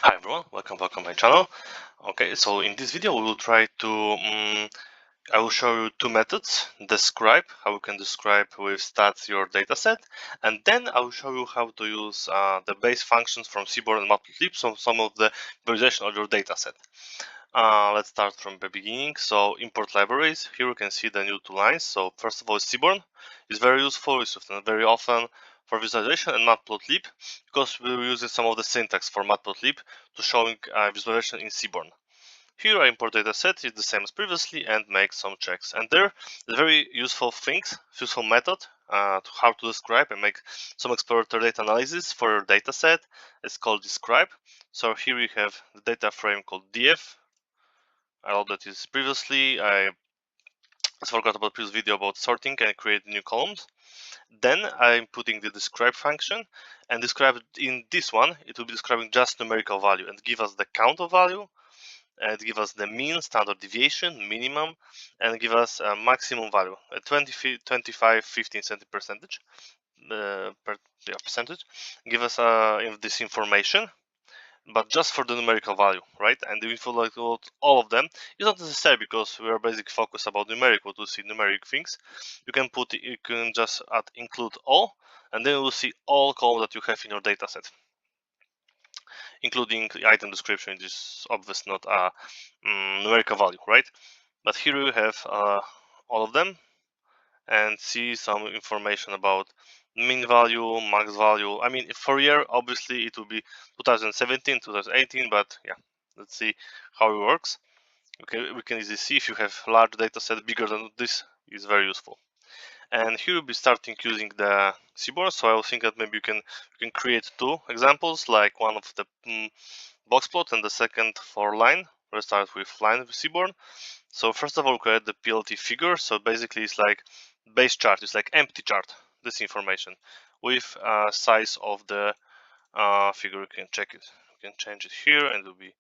Hi everyone, welcome back on my channel. Okay, so in this video we will try to I will show you two methods. Describe, how you can describe with stats your dataset, and then I will show you how to use the base functions from Seaborn and matplotlib, so some of the visualization of your dataset. Let's start from the beginning. So import libraries. Here you can see the new two lines. So first of all, Seaborn is very useful. It's used very often for visualization, and matplotlib because we're using some of the syntax for matplotlib to showing visualization in Seaborn. Here I import dataset, it's the same as previously, and make some checks. And there is very useful things, useful method to how to describe and make some exploratory data analysis for your dataset. It's called describe. So here we have the data frame called df. I know that is previously. I forgot about previous video about sorting and create new columns. Then I'm putting the describe function, and describe in this one it will be describing just numerical value and give us the count of value, and give us the mean, standard deviation, minimum, and give us a maximum value, a 25, 15 percentage, percentage. Give us this information, but just for the numerical value, right? And if you like all of them, it's not necessary because we are basically focused about numerical to see numeric things. You can just add include all, and then you will see all columns that you have in your dataset, including the item description. It is obviously not a numerical value, right? But here you have all of them, and see some information about mean value, max value. I mean, for year, obviously it will be 2017, 2018, but yeah, let's see how it works. Okay, we can easily see if you have large data set bigger than this is very useful. And here we'll be starting using the Seaborn. So I will think that maybe you can create two examples, like one of the box plot and the second for line. We'll start with line with Seaborn. So first of all, create the PLT figure. So basically it's like base chart, it's like empty chart, this information with size of the figure. You can check it, you can change it here and it will be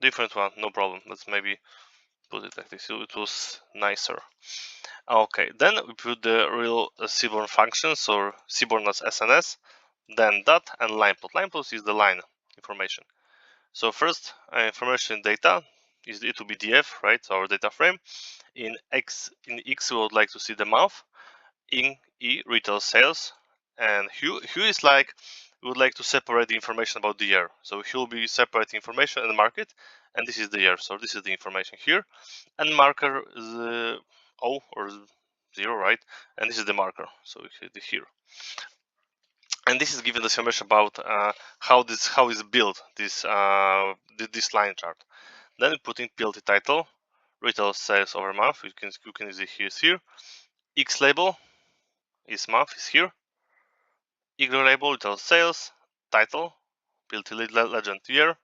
different one, no problem. Let's maybe put it like this, it was nicer. Okay, then we put the real Seaborn functions, or Seaborn as SNS, then dot and line plot. Line plot is the line information. So first information data is it will be df, right? Our data frame. In x we would like to see the month. In e retail sales, and hue is like we would like to separate the information about the year. So he will be separating information in the market, and this is the year. So this is the information here, and marker is O or 0, right? And this is the marker. So we hit here, and this is given the information about how is built this line chart. Then we put in PLT title, retail sales over month. You can easily hear here. X label is month is here. Y label retail sales, title, PLT legend year. You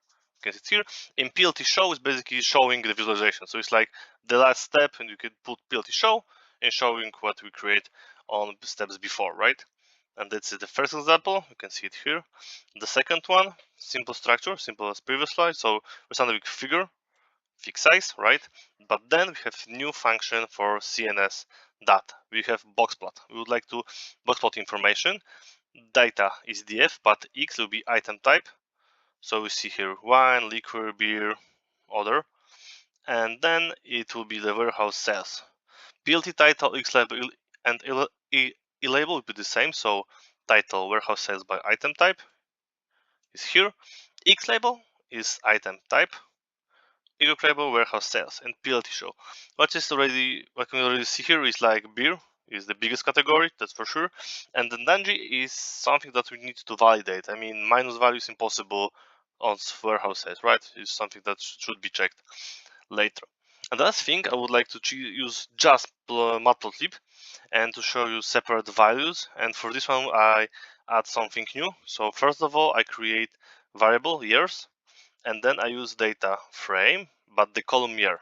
can see it here. In PLT show is basically showing the visualization. So it's like the last step, and you can put PLT show and showing what we create on steps before, right? And that's the first example. You can see it here. The second one, simple structure, simple as previous slide. So we're starting with figure, fixed size, right? But then we have new function for CNS data. We have box plot. We would like to box plot information. Data is df, but x will be item type. So we see here wine, liquor, beer, other, and then it will be the warehouse sales. PLT title, x label, and e label will be the same. So title warehouse sales by item type is here. X label is item type. Y label warehouse sales, and PLT show. What we already see here is like beer is the biggest category, that's for sure. And the Danji is something that we need to validate. I mean, minus value is impossible on warehouse sales, right? It's something that should be checked later. And the last thing, I would like to use just matplotlib and to show you separate values. And for this one, I add something new. So first of all, I create variable years, and then I use data frame, but the column year.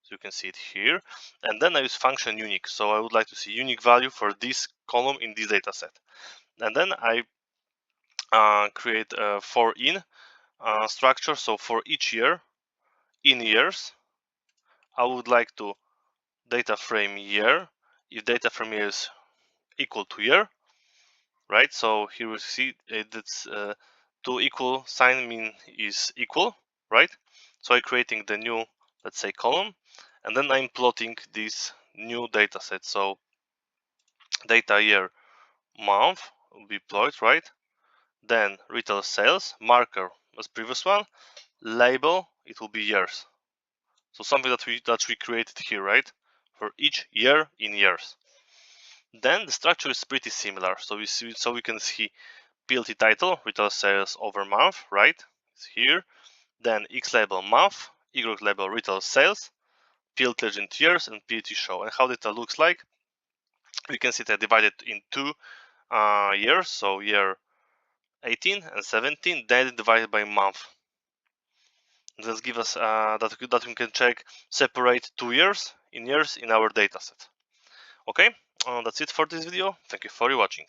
So you can see it here. And then I use function unique. So I would like to see unique value for this column in this data set. And then I create a for in structure. So for each year, in years, I would like to data frame year. If data frame year is equal to year, right? So here we see that's to equal sign mean is equal, right? So I'm creating the new, let's say, column, and then I'm plotting this new data set. So data year month will be plotted, right? Then retail sales marker as previous one, label it will be years. So something that we created here, right? For each year in years. Then the structure is pretty similar. So we can see PLT title retail sales over month, right? It's here. Then X label month, Y label retail sales, PLT legend years, and PLT show. And how data looks like, we can see that divided in two years, so year 18 and 17, then divided by month. This gives us that we can check separate 2 years in our dataset. Okay, that's it for this video. Thank you for watching.